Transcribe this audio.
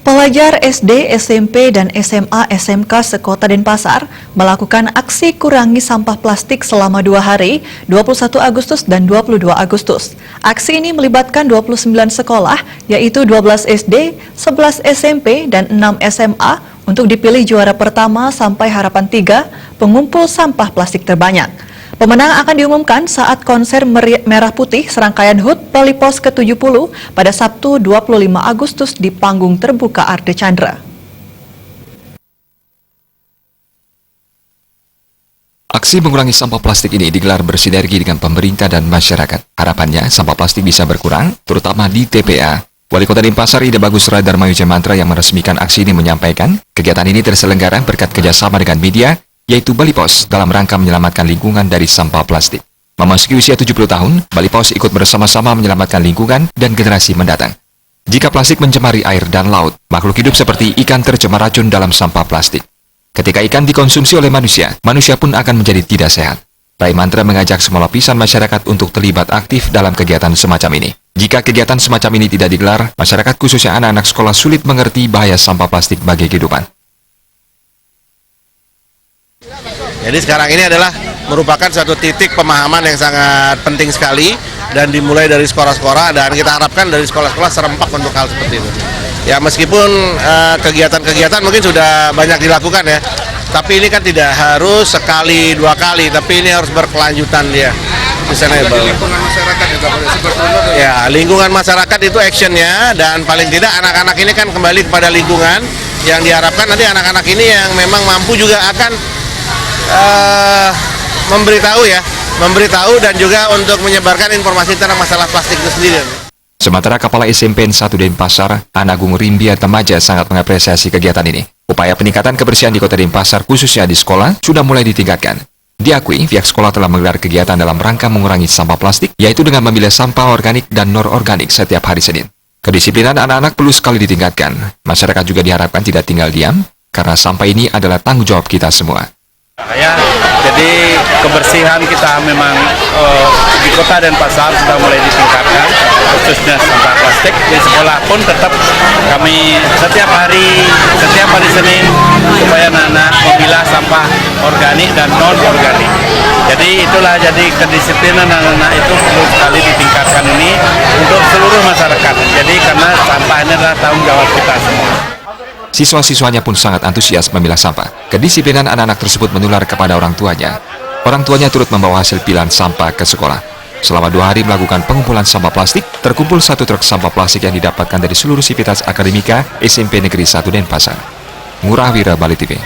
Pelajar SD, SMP, dan SMA SMK sekota Denpasar melakukan aksi kurangi sampah plastik selama 2 hari, 21 Agustus dan 22 Agustus. Aksi ini melibatkan 29 sekolah, yaitu 12 SD, 11 SMP, dan 6 SMA untuk dipilih juara pertama sampai harapan 3, pengumpul sampah plastik terbanyak. Pemenang akan diumumkan saat konser Merah Putih serangkaian HUT Bali Pos ke-70 pada Sabtu 25 Agustus di panggung terbuka Arde Chandra. Aksi mengurangi sampah plastik ini digelar bersinergi dengan pemerintah dan masyarakat. Harapannya sampah plastik bisa berkurang, terutama di TPA. Wali Kota Denpasar Ida Bagus Radar Mayu Mantra yang meresmikan aksi ini menyampaikan, kegiatan ini terselenggara berkat kerjasama dengan media, yaitu Bali Pos dalam rangka menyelamatkan lingkungan dari sampah plastik. Memasuki usia 70 tahun, Bali Pos ikut bersama-sama menyelamatkan lingkungan dan generasi mendatang. Jika plastik mencemari air dan laut, makhluk hidup seperti ikan tercemar racun dalam sampah plastik. Ketika ikan dikonsumsi oleh manusia, manusia pun akan menjadi tidak sehat. Rai Mantra mengajak semua lapisan masyarakat untuk terlibat aktif dalam kegiatan semacam ini. Jika kegiatan semacam ini tidak digelar, masyarakat khususnya anak-anak sekolah sulit mengerti bahaya sampah plastik bagi kehidupan. Jadi sekarang ini adalah merupakan suatu titik pemahaman yang sangat penting sekali dan dimulai dari sekolah-sekolah, dan kita harapkan dari sekolah-sekolah serempak untuk hal seperti itu. Ya meskipun kegiatan-kegiatan mungkin sudah banyak dilakukan ya, tapi ini kan tidak harus sekali dua kali, tapi ini harus berkelanjutan dia. Lingkungan masyarakat ya, lingkungan masyarakat itu actionnya, dan paling tidak anak-anak ini kan kembali kepada lingkungan yang diharapkan nanti anak-anak ini yang memang mampu juga akan memberitahu dan juga untuk menyebarkan informasi tentang masalah plastik itu sendiri. Sementara Kepala SMPN 1 Denpasar, Anagung Rimbia Temaja sangat mengapresiasi kegiatan ini. Upaya peningkatan kebersihan di Kota Denpasar khususnya di sekolah sudah mulai ditingkatkan. Diakui, pihak sekolah telah menggelar kegiatan dalam rangka mengurangi sampah plastik, yaitu dengan memilah sampah organik dan non-organik setiap hari Senin. Kedisiplinan anak-anak perlu sekali ditingkatkan. Masyarakat juga diharapkan tidak tinggal diam, karena sampah ini adalah tanggung jawab kita semua. Ya, jadi kebersihan kita memang di Kota Denpasar sudah mulai ditingkatkan, khususnya sampah plastik. Di sekolah pun tetap kami setiap hari Senin supaya anak-anak memilah sampah organik dan non-organik. Jadi itulah jadi kedisiplinan anak-anak itu perlu sekali ditingkatkan ini untuk seluruh masyarakat. Jadi karena sampah ini adalah tanggung jawab kita semua. Siswa-siswanya pun sangat antusias memilah sampah. Kedisiplinan anak-anak tersebut menular kepada orang tuanya. Orang tuanya turut membawa hasil pilahan sampah ke sekolah. Selama 2 hari melakukan pengumpulan sampah plastik, terkumpul 1 truk sampah plastik yang didapatkan dari seluruh sivitas akademika SMP Negeri 1 Denpasar. Ngurah Wira, Bali TV.